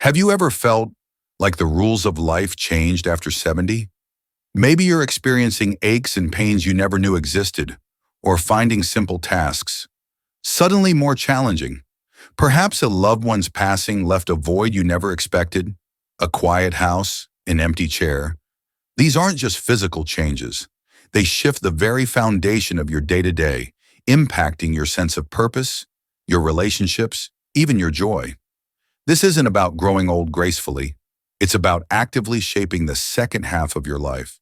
Have you ever felt like the rules of life changed after 70? Maybe you're experiencing aches and pains you never knew existed, or finding simple tasks suddenly more challenging. Perhaps a loved one's passing left a void you never expected, a quiet house, an empty chair. These aren't just physical changes. They shift the very foundation of your day-to-day, impacting your sense of purpose, your relationships, even your joy. This isn't about growing old gracefully. It's about actively shaping the second half of your life,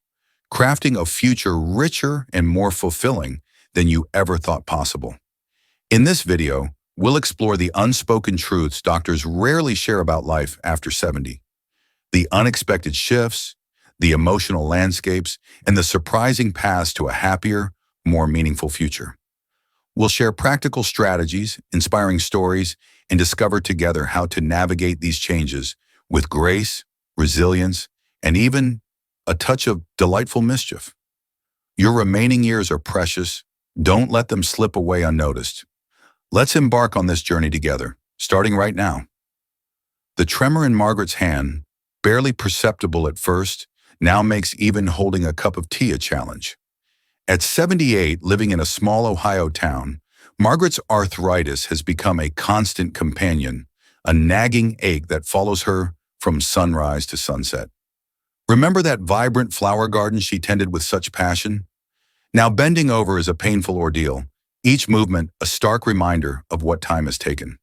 crafting a future richer and more fulfilling than you ever thought possible. In this video, we'll explore the unspoken truths doctors rarely share about life after 70, the unexpected shifts, the emotional landscapes, and the surprising paths to a happier, more meaningful future. We'll share practical strategies, inspiring stories, and discover together how to navigate these changes with grace, resilience, and even a touch of delightful mischief. Your remaining years are precious. Don't let them slip away unnoticed. Let's embark on this journey together, starting right now. The tremor in Margaret's hand, barely perceptible at first, now makes even holding a cup of tea a challenge. At 78, living in a small Ohio town, Margaret's arthritis has become a constant companion, a nagging ache that follows her from sunrise to sunset. Remember that vibrant flower garden she tended with such passion? Now bending over is a painful ordeal, each movement a stark reminder of what time has taken.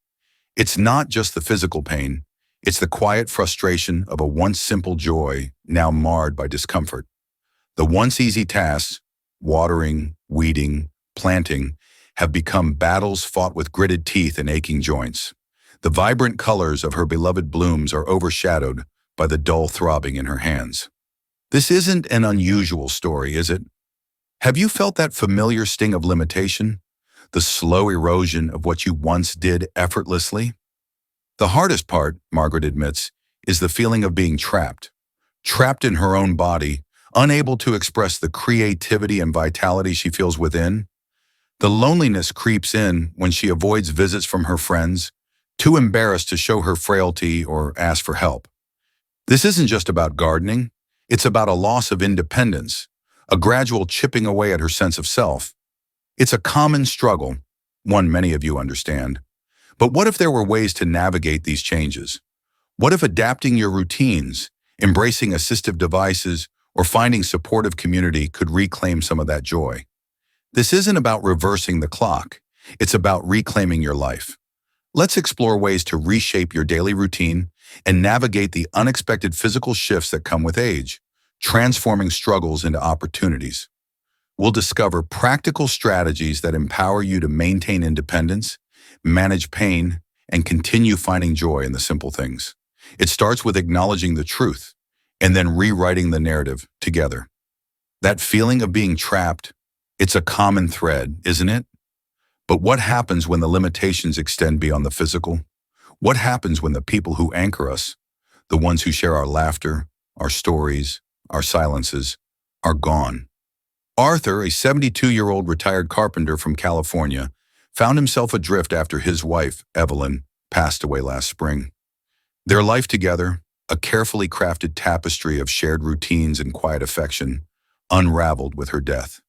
It's not just the physical pain, it's the quiet frustration of a once simple joy now marred by discomfort. The once easy tasks, watering, weeding, planting, have become battles fought with gritted teeth and aching joints. The vibrant colors of her beloved blooms are overshadowed by the dull throbbing in her hands. This isn't an unusual story, is it? Have you felt that familiar sting of limitation? The slow erosion of what you once did effortlessly? The hardest part, Margaret admits, is the feeling of being trapped. Trapped in her own body, unable to express the creativity and vitality she feels within. The loneliness creeps in when she avoids visits from her friends, too embarrassed to show her frailty or ask for help. This isn't just about gardening, it's about a loss of independence, a gradual chipping away at her sense of self. It's a common struggle, one many of you understand. But what if there were ways to navigate these changes? What if adapting your routines, embracing assistive devices, or finding supportive community could reclaim some of that joy? This isn't about reversing the clock. It's about reclaiming your life. Let's explore ways to reshape your daily routine and navigate the unexpected physical shifts that come with age, transforming struggles into opportunities. We'll discover practical strategies that empower you to maintain independence, manage pain, and continue finding joy in the simple things. It starts with acknowledging the truth and then rewriting the narrative together. That feeling of being trapped, it's a common thread, isn't it? But what happens when the limitations extend beyond the physical? What happens when the people who anchor us, the ones who share our laughter, our stories, our silences, are gone? Arthur, a 72-year-old retired carpenter from California, found himself adrift after his wife, Evelyn, passed away last spring. Their life together, a carefully crafted tapestry of shared routines and quiet affection, unraveled with her death.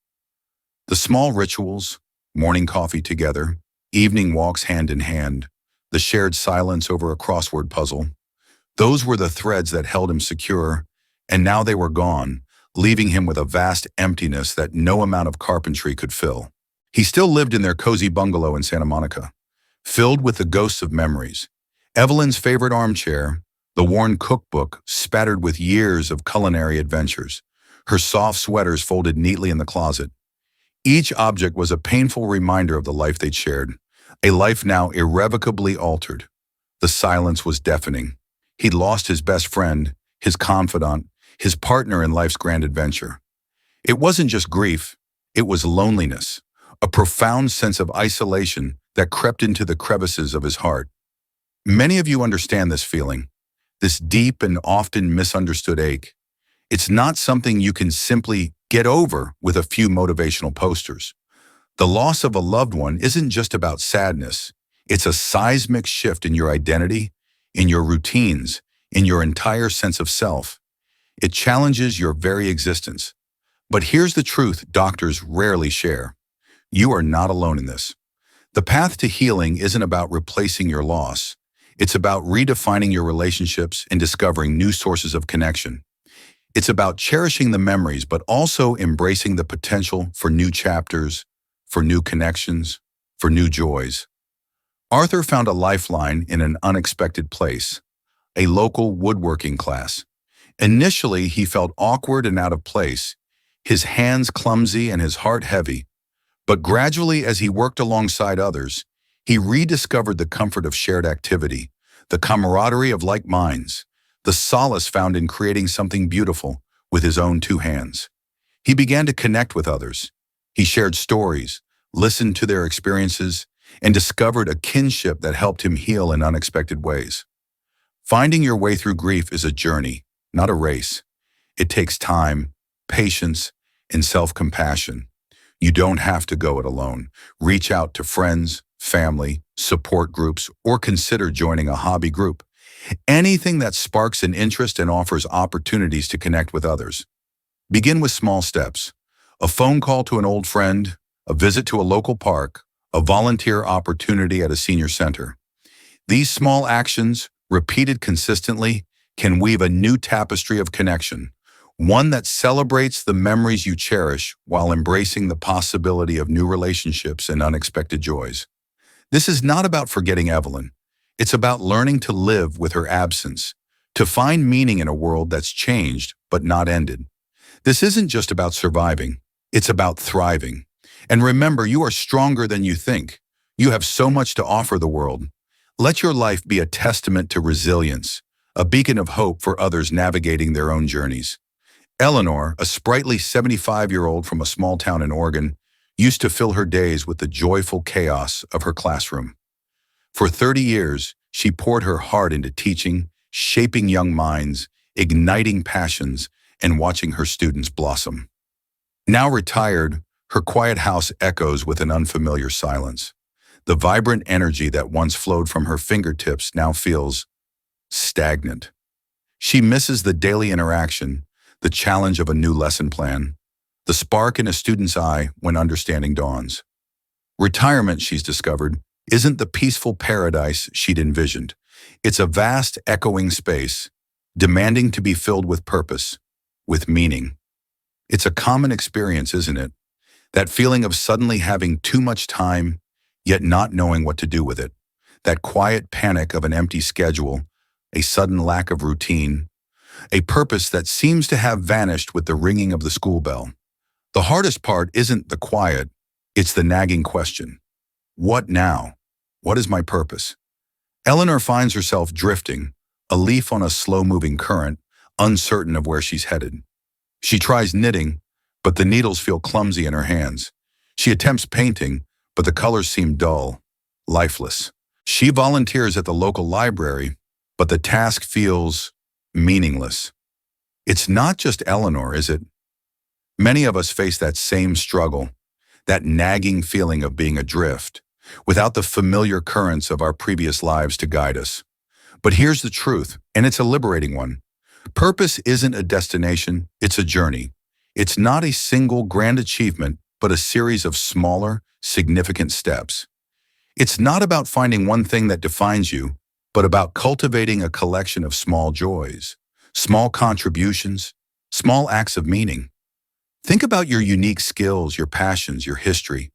The small rituals, morning coffee together, evening walks hand in hand, the shared silence over a crossword puzzle, those were the threads that held him secure, and now they were gone, leaving him with a vast emptiness that no amount of carpentry could fill. He still lived in their cozy bungalow in Santa Monica, filled with the ghosts of memories. Evelyn's favorite armchair, the worn cookbook spattered with years of culinary adventures, her soft sweaters folded neatly in the closet. Each object was a painful reminder of the life they'd shared, a life now irrevocably altered. The silence was deafening. He'd lost his best friend, his confidant, his partner in life's grand adventure. It wasn't just grief, it was loneliness, a profound sense of isolation that crept into the crevices of his heart. Many of you understand this feeling, this deep and often misunderstood ache. It's not something you can simply get over with a few motivational posters. The loss of a loved one isn't just about sadness. It's a seismic shift in your identity, in your routines, in your entire sense of self. It challenges your very existence. But here's the truth doctors rarely share. You are not alone in this. The path to healing isn't about replacing your loss. It's about redefining your relationships and discovering new sources of connection. It's about cherishing the memories, but also embracing the potential for new chapters, for new connections, for new joys. Arthur found a lifeline in an unexpected place, a local woodworking class. Initially, he felt awkward and out of place, his hands clumsy and his heart heavy. But gradually, as he worked alongside others, he rediscovered the comfort of shared activity, the camaraderie of like minds, the solace found in creating something beautiful with his own two hands. He began to connect with others. He shared stories, listened to their experiences, and discovered a kinship that helped him heal in unexpected ways. Finding your way through grief is a journey, not a race. It takes time, patience, and self-compassion. You don't have to go it alone. Reach out to friends, family, support groups, or consider joining a hobby group. Anything that sparks an interest and offers opportunities to connect with others. Begin with small steps. A phone call to an old friend, a visit to a local park, a volunteer opportunity at a senior center. These small actions, repeated consistently, can weave a new tapestry of connection, one that celebrates the memories you cherish while embracing the possibility of new relationships and unexpected joys. This is not about forgetting Evelyn. It's about learning to live with her absence, to find meaning in a world that's changed but not ended. This isn't just about surviving, it's about thriving. And remember, you are stronger than you think. You have so much to offer the world. Let your life be a testament to resilience, a beacon of hope for others navigating their own journeys. Eleanor, a sprightly 75-year-old from a small town in Oregon, used to fill her days with the joyful chaos of her classroom. For 30 years, she poured her heart into teaching, shaping young minds, igniting passions, and watching her students blossom. Now retired, her quiet house echoes with an unfamiliar silence. The vibrant energy that once flowed from her fingertips now feels stagnant. She misses the daily interaction, the challenge of a new lesson plan, the spark in a student's eye when understanding dawns. Retirement, she's discovered, isn't the peaceful paradise she'd envisioned. It's a vast, echoing space, demanding to be filled with purpose, with meaning. It's a common experience, isn't it? That feeling of suddenly having too much time, yet not knowing what to do with it. That quiet panic of an empty schedule, a sudden lack of routine, a purpose that seems to have vanished with the ringing of the school bell. The hardest part isn't the quiet, it's the nagging question. What now? What is my purpose? Eleanor finds herself drifting, a leaf on a slow-moving current, uncertain of where she's headed. She tries knitting, but the needles feel clumsy in her hands. She attempts painting, but the colors seem dull, lifeless. She volunteers at the local library, but the task feels meaningless. It's not just Eleanor, is it? Many of us face that same struggle, that nagging feeling of being adrift, without the familiar currents of our previous lives to guide us. But here's the truth, and it's a liberating one. Purpose isn't a destination, it's a journey. It's not a single grand achievement, but a series of smaller, significant steps. It's not about finding one thing that defines you, but about cultivating a collection of small joys, small contributions, small acts of meaning. Think about your unique skills, your passions, your history.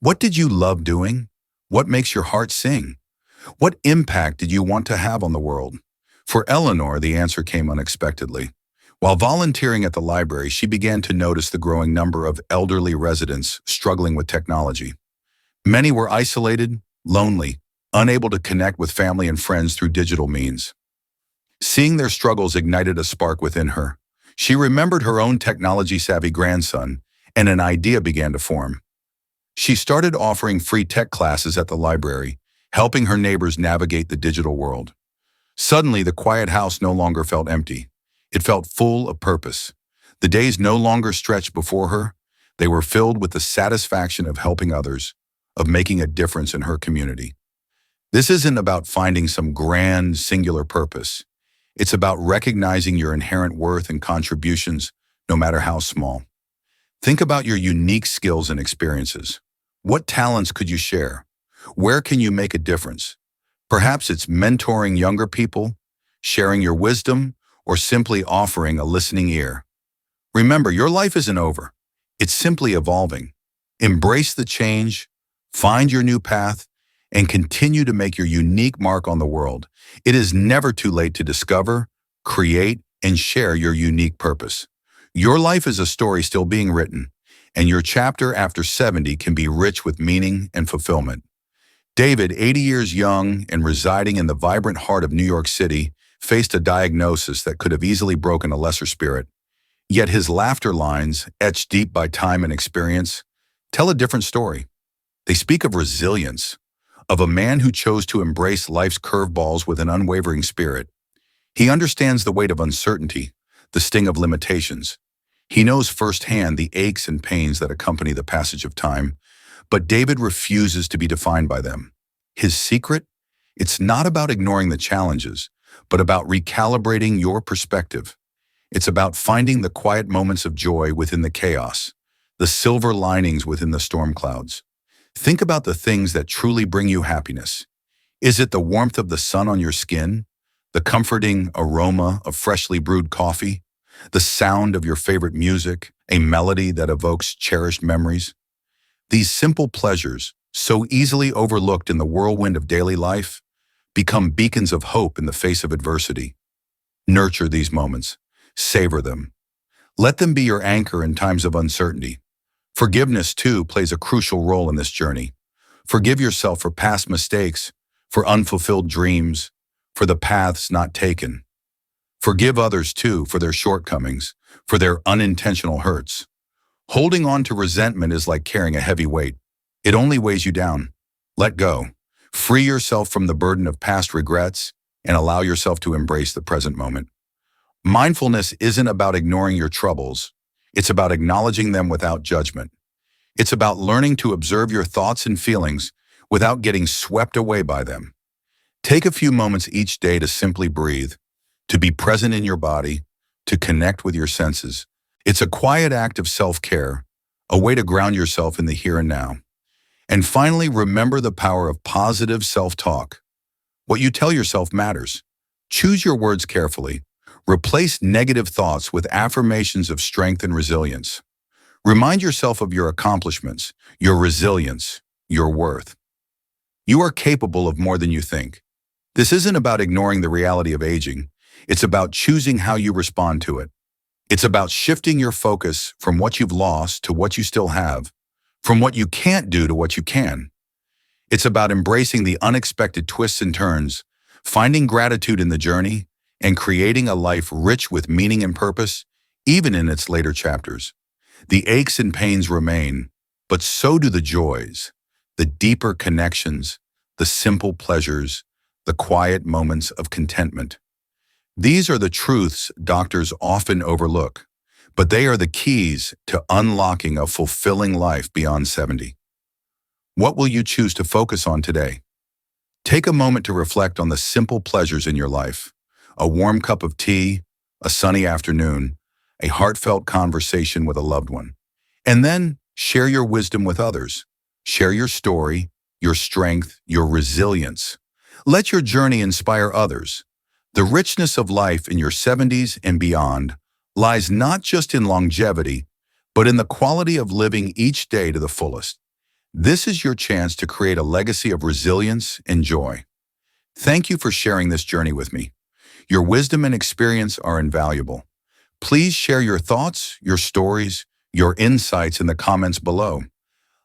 What did you love doing? What makes your heart sing? What impact did you want to have on the world? For Eleanor, the answer came unexpectedly. While volunteering at the library, she began to notice the growing number of elderly residents struggling with technology. Many were isolated, lonely, unable to connect with family and friends through digital means. Seeing their struggles ignited a spark within her. She remembered her own technology-savvy grandson, and an idea began to form. She started offering free tech classes at the library, helping her neighbors navigate the digital world. Suddenly, the quiet house no longer felt empty. It felt full of purpose. The days no longer stretched before her. They were filled with the satisfaction of helping others, of making a difference in her community. This isn't about finding some grand, singular purpose. It's about recognizing your inherent worth and contributions, no matter how small. Think about your unique skills and experiences. What talents could you share? Where can you make a difference? Perhaps it's mentoring younger people, sharing your wisdom, or simply offering a listening ear. Remember, your life isn't over. It's simply evolving. Embrace the change, find your new path, and continue to make your unique mark on the world. It is never too late to discover, create, and share your unique purpose. Your life is a story still being written, and your chapter after 70 can be rich with meaning and fulfillment. David, 80 years young and residing in the vibrant heart of New York City, faced a diagnosis that could have easily broken a lesser spirit. Yet his laughter lines, etched deep by time and experience, tell a different story. They speak of resilience, of a man who chose to embrace life's curveballs with an unwavering spirit. He understands the weight of uncertainty, the sting of limitations. He knows firsthand the aches and pains that accompany the passage of time, but David refuses to be defined by them. His secret? It's not about ignoring the challenges, but about recalibrating your perspective. It's about finding the quiet moments of joy within the chaos, the silver linings within the storm clouds. Think about the things that truly bring you happiness. Is it the warmth of the sun on your skin, the comforting aroma of freshly brewed coffee, the sound of your favorite music, a melody that evokes cherished memories? These simple pleasures, so easily overlooked in the whirlwind of daily life, become beacons of hope in the face of adversity. Nurture these moments. Savor them. Let them be your anchor in times of uncertainty. Forgiveness, too, plays a crucial role in this journey. Forgive yourself for past mistakes, for unfulfilled dreams, for the paths not taken. Forgive others, too, for their shortcomings, for their unintentional hurts. Holding on to resentment is like carrying a heavy weight. It only weighs you down. Let go. Free yourself from the burden of past regrets and allow yourself to embrace the present moment. Mindfulness isn't about ignoring your troubles. It's about acknowledging them without judgment. It's about learning to observe your thoughts and feelings without getting swept away by them. Take a few moments each day to simply breathe, to be present in your body, to connect with your senses. It's a quiet act of self-care, a way to ground yourself in the here and now. And finally, remember the power of positive self-talk. What you tell yourself matters. Choose your words carefully. Replace negative thoughts with affirmations of strength and resilience. Remind yourself of your accomplishments, your resilience, your worth. You are capable of more than you think. This isn't about ignoring the reality of aging. It's about choosing how you respond to it. It's about shifting your focus from what you've lost to what you still have, from what you can't do to what you can. It's about embracing the unexpected twists and turns, finding gratitude in the journey, and creating a life rich with meaning and purpose, even in its later chapters. The aches and pains remain, but so do the joys, the deeper connections, the simple pleasures, the quiet moments of contentment. These are the truths doctors often overlook, but they are the keys to unlocking a fulfilling life beyond 70. What will you choose to focus on today? Take a moment to reflect on the simple pleasures in your life. A warm cup of tea, a sunny afternoon, a heartfelt conversation with a loved one. And then share your wisdom with others. Share your story, your strength, your resilience. Let your journey inspire others. The richness of life in your 70s and beyond lies not just in longevity, but in the quality of living each day to the fullest. This is your chance to create a legacy of resilience and joy. Thank you for sharing this journey with me. Your wisdom and experience are invaluable. Please share your thoughts, your stories, your insights in the comments below.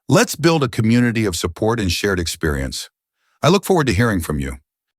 Let's build a community of support and shared experience. I look forward to hearing from you.